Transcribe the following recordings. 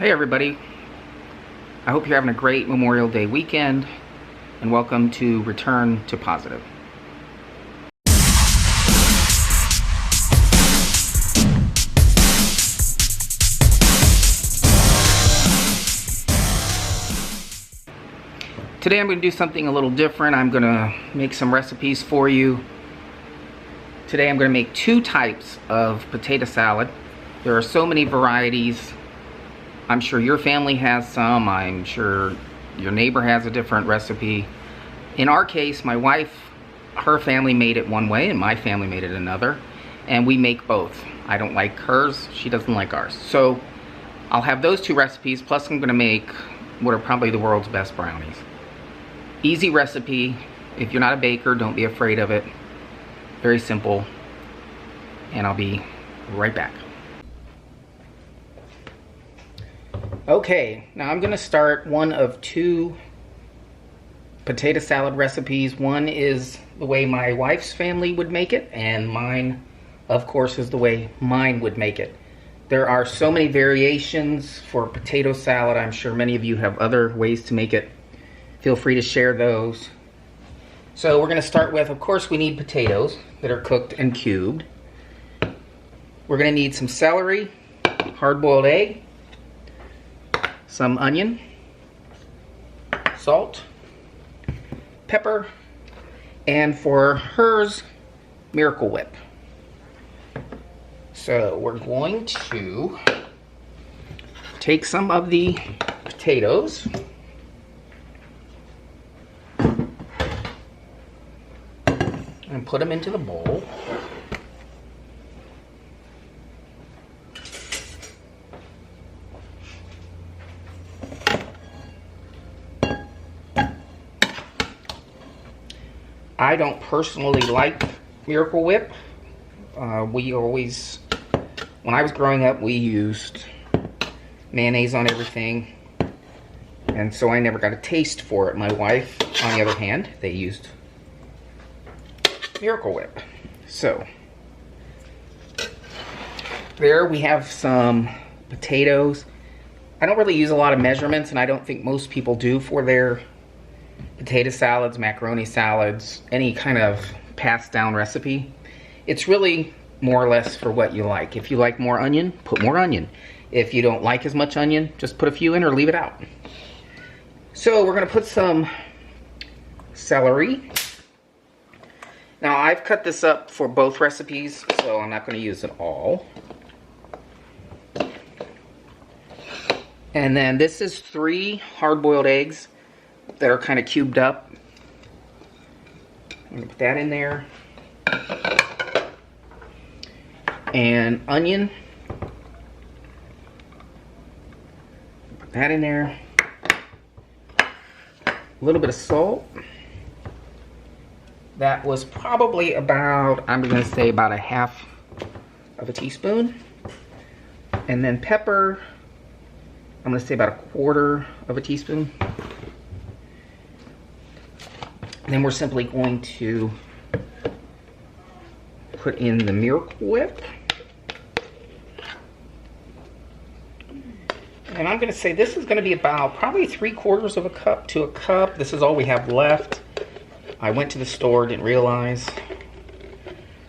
Hey everybody, I hope you're having a great Memorial Day weekend and welcome to Return to Positive. Today I'm going to do something a little different. I'm going to make some recipes for you. Today I'm going to make two types of potato salad. There are so many varieties. I'm sure your family has some. I'm sure your neighbor has a different recipe. In our case, my wife, her family made it one way and my family made it another. And we make both. I don't like hers, she doesn't like ours. So I'll have those two recipes, plus I'm gonna make what are probably the world's best brownies. Easy recipe. If you're not a baker, don't be afraid of it. Very simple. And I'll be right back. Okay, now I'm going to start one of two potato salad recipes. One is the way my wife's family would make it, and mine, of course, is the way mine would make it. There are so many variations for potato salad. I'm sure many of you have other ways to make it. Feel free to share those. So we're going to start with, of course, we need potatoes that are cooked and cubed. We're going to need some celery, hard-boiled egg, some onion, salt, pepper, and for hers, Miracle Whip. So we're going to take some of the potatoes and put them into the bowl. I don't personally like Miracle Whip. We always, when I was growing up, we used mayonnaise on everything. And so I never got a taste for it. My wife, on the other hand, they used Miracle Whip. So, there we have some potatoes. I don't really use a lot of measurements, and I don't think most people do for their potato salads, macaroni salads, any kind of passed down recipe. It's really more or less for what you like. If you like more onion, put more onion. If you don't like as much onion, just put a few in or leave it out. So we're going to put some celery. Now I've cut this up for both recipes, so I'm not going to use it all. And then this is 3 hard-boiled eggs that are kind of cubed up. I'm going to put that in there. And onion. Put that in there. A little bit of salt. That was probably about, I'm going to say about 1/2 teaspoon. And then pepper, I'm going to say about 1/4 teaspoon. And then we're simply going to put in the Miracle Whip. And I'm going to say this is going to be about probably 3/4 cup to a cup. This is all we have left. I went to the store, didn't realize.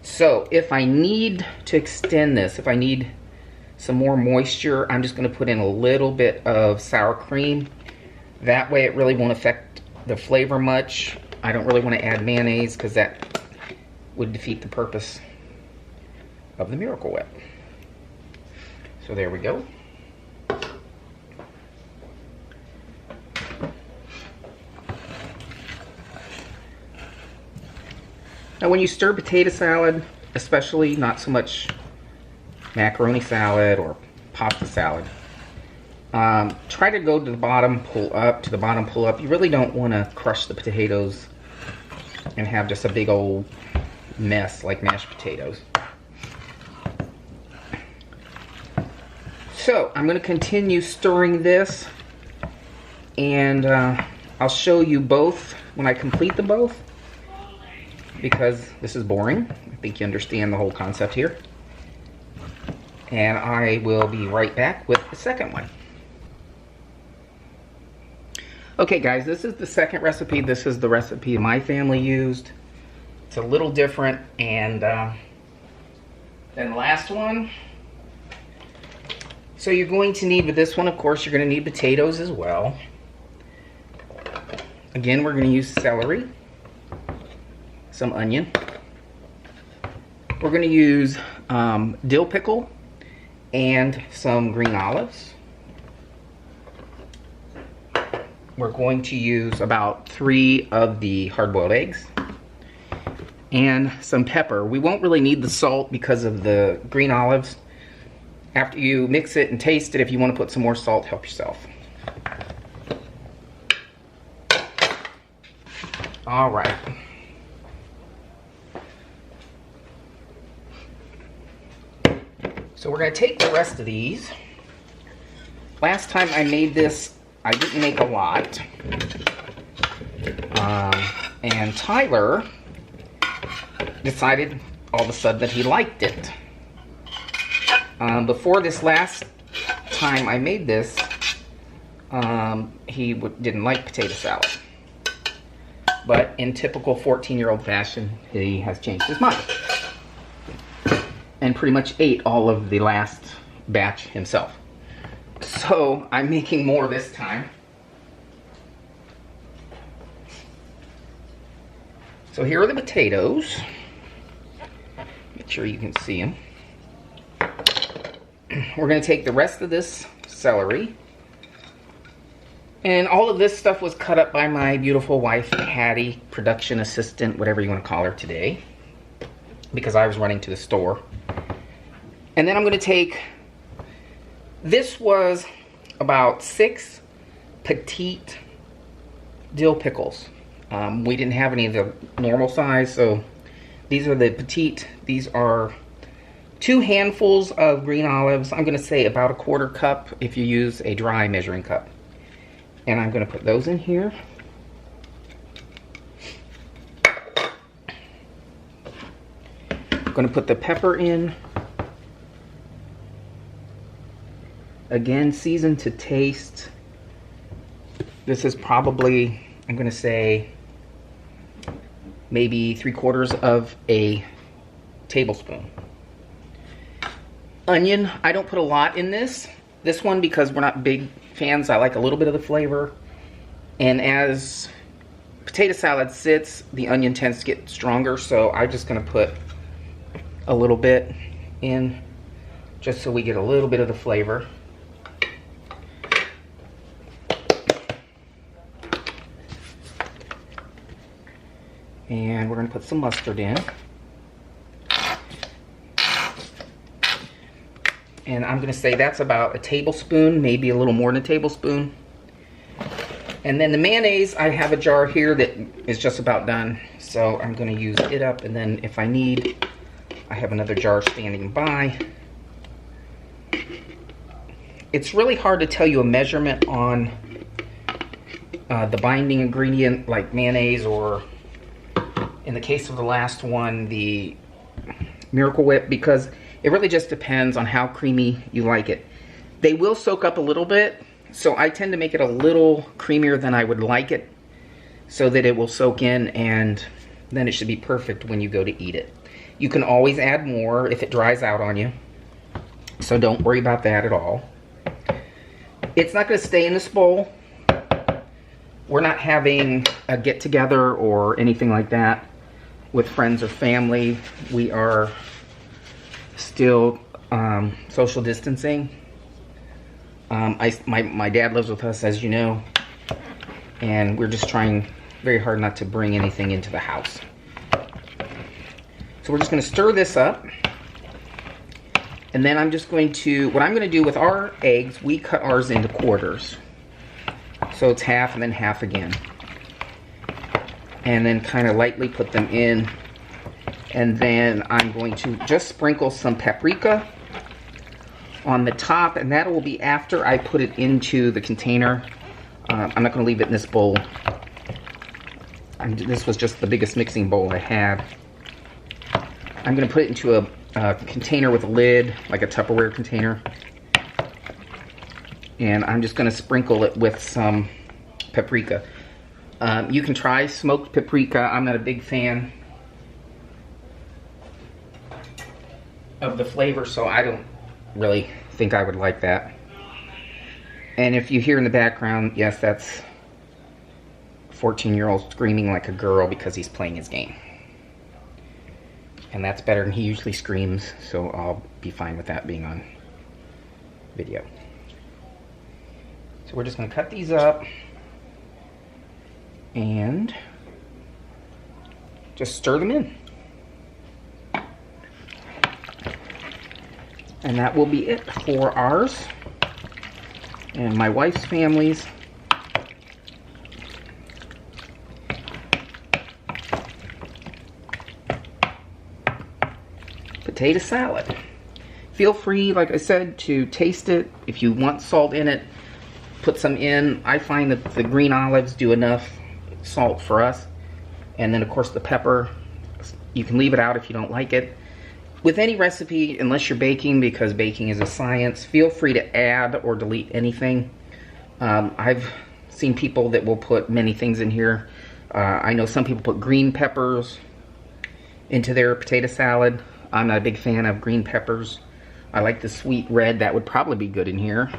So if I need to extend this, if I need some more moisture, I'm just going to put in a little bit of sour cream. That way it really won't affect the flavor much. I don't really want to add mayonnaise because that would defeat the purpose of the Miracle Whip. So there we go. Now when you stir potato salad, especially not so much macaroni salad or pasta salad, try to go to the bottom, pull up, to the bottom, pull up. You really don't want to crush the potatoes and have just a big old mess like mashed potatoes. So I'm going to continue stirring this, and I'll show you both when I complete them both, because this is boring. I think you understand the whole concept here. And I will be right back with the second one. Okay guys, this is the second recipe. This is the recipe my family used. It's a little different and than the last one. So you're going to need, with this one, of course, you're going to need potatoes as well. Again, we're going to use celery, some onion. We're going to use dill pickle and some green olives. We're going to use about 3 of the hard-boiled eggs and some pepper. We won't really need the salt because of the green olives. After you mix it and taste it, if you want to put some more salt, help yourself. All right. So we're going to take the rest of these. Last time I made this, I didn't make a lot. And Tyler decided all of a sudden that he liked it. Before this last time I made this, he didn't like potato salad. But in typical 14-year-old fashion, he has changed his mind. And pretty much ate all of the last batch himself. So I'm making more this time. So here are the potatoes. Make sure you can see them. We're going to take the rest of this celery. And all of this stuff was cut up by my beautiful wife, Hattie, production assistant, whatever you want to call her today. Because I was running to the store. And then I'm going to take, this was about 6 petite dill pickles. We didn't have any of the normal size, so these are the petite. These are 2 handfuls of green olives. I'm going to say about a 1/4 cup if you use a dry measuring cup. And I'm going to put those in here. I'm going to put the pepper in. Again, seasoned to taste. This is probably, I'm going to say, maybe 3/4 of a tablespoon. Onion, I don't put a lot in this. This one, because we're not big fans, I like a little bit of the flavor. And as potato salad sits, the onion tends to get stronger, so I'm just going to put a little bit in, just so we get a little bit of the flavor. And we're going to put some mustard in. And I'm going to say that's about a tablespoon, maybe a little more than a tablespoon. And then the mayonnaise, I have a jar here that is just about done. So I'm going to use it up, and then if I need, I have another jar standing by. It's really hard to tell you a measurement on the binding ingredient like mayonnaise, or in the case of the last one, the Miracle Whip, because it really just depends on how creamy you like it. They will soak up a little bit, so I tend to make it a little creamier than I would like it, so that it will soak in, and then it should be perfect when you go to eat it. You can always add more if it dries out on you, so don't worry about that at all. It's not going to stay in this bowl. We're not having a get-together or anything like that with friends or family. We are still social distancing. My dad lives with us, as you know, and we're just trying very hard not to bring anything into the house. So we're just going to stir this up, and then I'm just going to, what I'm going to do with our eggs, we cut ours into quarters. So it's half and then half again. And then kind of lightly put them in. And then I'm going to just sprinkle some paprika on the top, and that will be after I put it into the container. I'm not going to leave it in this bowl. This was just the biggest mixing bowl I had. I'm going to put it into a container with a lid, like a Tupperware container. And I'm just going to sprinkle it with some paprika. You can try smoked paprika. I'm not a big fan of the flavor, so I don't really think I would like that. And if you hear in the background, yes, that's a 14-year-old screaming like a girl because he's playing his game. And that's better than he usually screams, so I'll be fine with that being on video. So we're just going to cut these up and just stir them in. And that will be it for ours and my wife's family's. Potato salad. Feel free, like I said, to taste it. If you want salt in it, put some in. I find that the green olives do enough salt for us. And then of course the pepper, you can leave it out if you don't like it. With any recipe, unless you're baking, because baking is a science, feel free to add or delete anything. I've seen people that will put many things in here. I know some people put green peppers into their potato salad. I'm not a big fan of green peppers. I like the sweet red. That would probably be good in here.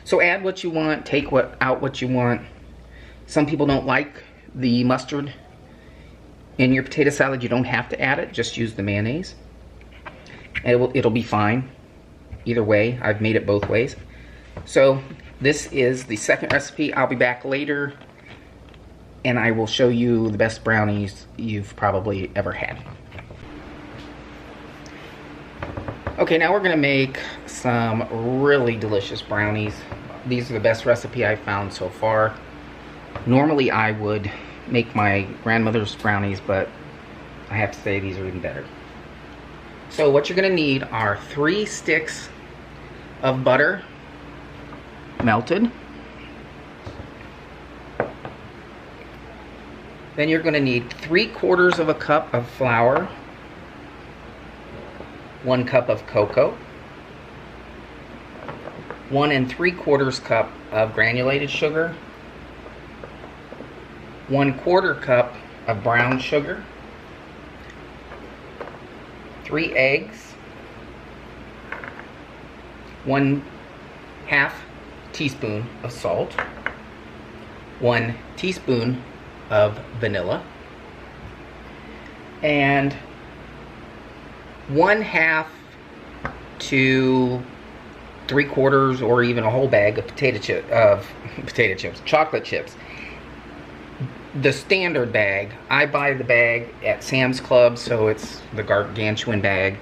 So add what you want, take out what you want. Some people don't like the mustard in your potato salad. You don't have to add it, just use the mayonnaise. And it'll be fine. Either way, I've made it both ways. So this is the second recipe. I'll be back later and I will show you the best brownies you've probably ever had. Okay, now we're gonna make some really delicious brownies. These are the best recipe I've found so far. Normally I would make my grandmother's brownies, but I have to say these are even better. So what you're gonna need are 3 sticks of butter, melted. Then you're gonna need 3/4 of a cup of flour, 1 cup of cocoa, 1 3/4 cup of granulated sugar, 1/4 cup of brown sugar, 3 eggs, 1/2 teaspoon of salt, 1 teaspoon of vanilla, and 1/2 to 3/4 or even a whole bag of chocolate chips. The standard bag, I buy the bag at Sam's Club, so it's the gargantuan bag.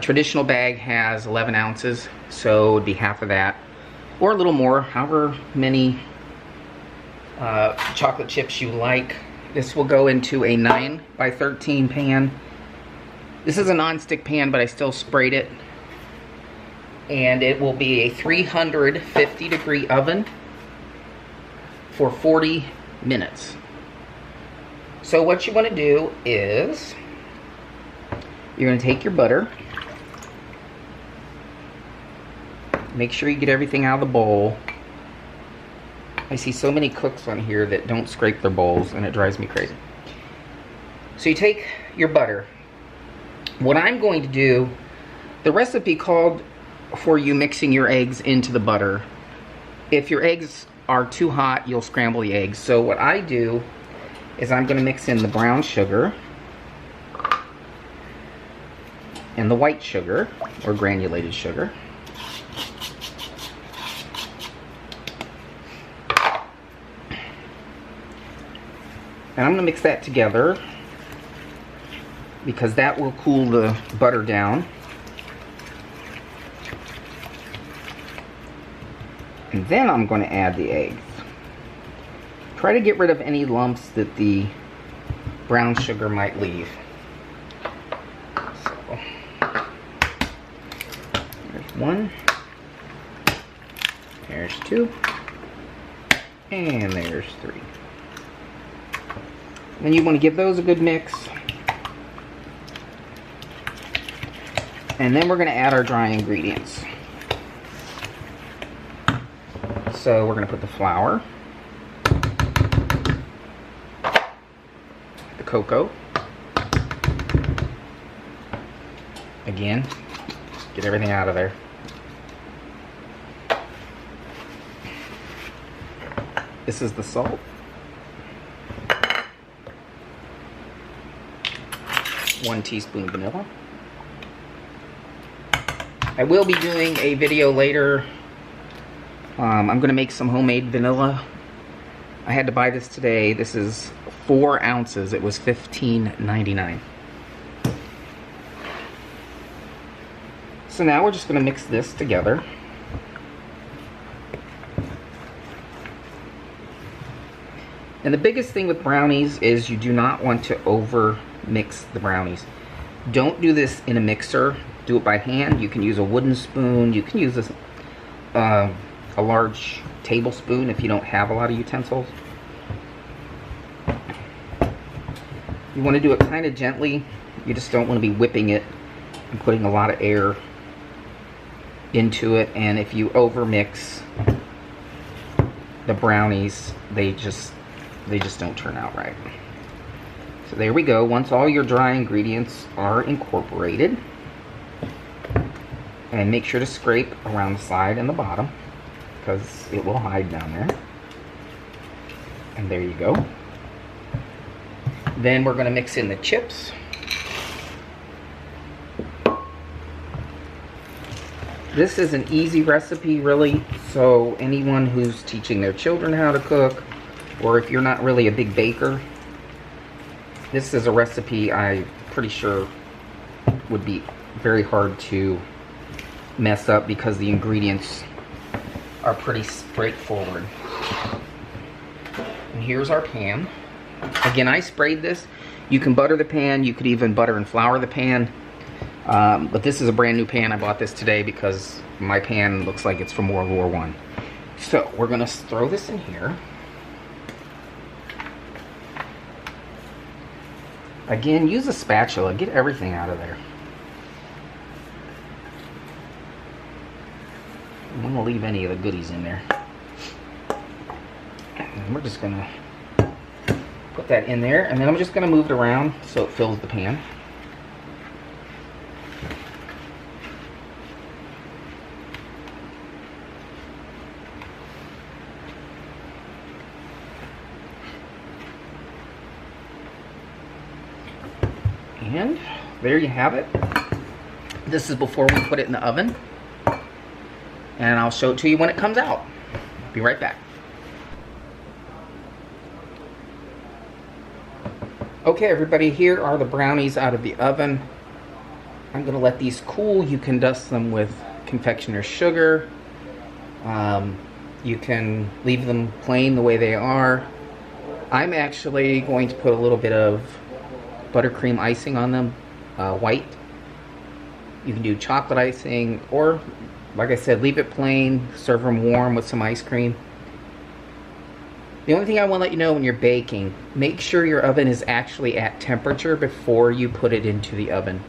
Traditional bag has 11 ounces, so it would be half of that, or a little more, however many chocolate chips you like. This will go into a 9 by 13 pan. This is a non-stick pan, but I still sprayed it. And it will be a 350-degree oven for 40 minutes. So what you want to do is, you're going to take your butter. Make sure you get everything out of the bowl. I see so many cooks on here that don't scrape their bowls, and it drives me crazy. So you take your butter. What I'm going to do, the recipe called for you mixing your eggs into the butter. If your eggs are too hot, you'll scramble the eggs. So what I do is I'm going to mix in the brown sugar and the white sugar, or granulated sugar. And I'm going to mix that together because that will cool the butter down. And then I'm going to add the eggs. Try to get rid of any lumps that the brown sugar might leave. So, there's 1, there's 2, and there's 3. Then you want to give those a good mix. And then we're going to add our dry ingredients. So we're going to put the flour, the cocoa, again, get everything out of there. This is the salt. 1 teaspoon vanilla. I will be doing a video later. I'm going to make some homemade vanilla. I had to buy this today. This is 4 ounces. It was $15.99. So now we're just going to mix this together. And the biggest thing with brownies is you do not want to over mix the brownies. Don't do this in a mixer. Do it by hand. You can use a wooden spoon. You can use a large tablespoon if you don't have a lot of utensils. You want to do it kind of gently. You just don't want to be whipping it and putting a lot of air into it. And if you over mix the brownies, they just don't turn out right. So there we go. Once all your dry ingredients are incorporated, and make sure to scrape around the side and the bottom because it will hide down there. And there you go. Then we're going to mix in the chips. This is an easy recipe, really, so anyone who's teaching their children how to cook, or if you're not really a big baker, this is a recipe I'm pretty sure would be very hard to mess up because the ingredients are pretty straightforward. And here's our pan. Again, I sprayed this. You can butter the pan. You could even butter and flour the pan. But this is a brand new pan. I bought this today because my pan looks like it's from World War I. So we're going to throw this in here. Again, use a spatula. Get everything out of there. I don't want to leave any of the goodies in there. And we're just going to put that in there. And then I'm just going to move it around so it fills the pan. And there you have it. This is before we put it in the oven. And I'll show it to you when it comes out. Be right back. Okay, everybody, here are the brownies out of the oven. I'm going to let these cool. You can dust them with confectioner's sugar. You can leave them plain the way they are. I'm actually going to put a little bit of buttercream icing on them, white. You can do chocolate icing, or like I said, leave it plain, serve them warm with some ice cream. The only thing I want to let you know when you're baking, make sure your oven is actually at temperature before you put it into the oven.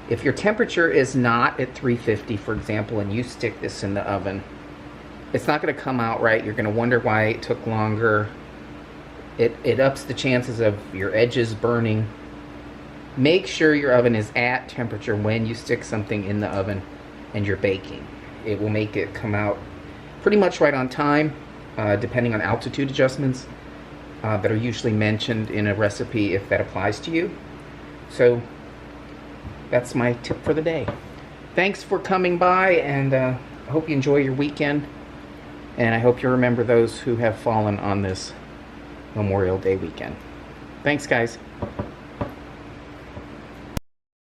If your temperature is not at 350, for example, and you stick this in the oven, it's not going to come out right. You're going to wonder why it took longer. It ups the chances of your edges burning. Make sure your oven is at temperature when you stick something in the oven and you're baking. It will make it come out pretty much right on time, depending on altitude adjustments that are usually mentioned in a recipe if that applies to you. So that's my tip for the day. Thanks for coming by, and I hope you enjoy your weekend, and I hope you remember those who have fallen on this Memorial Day weekend. Thanks, guys.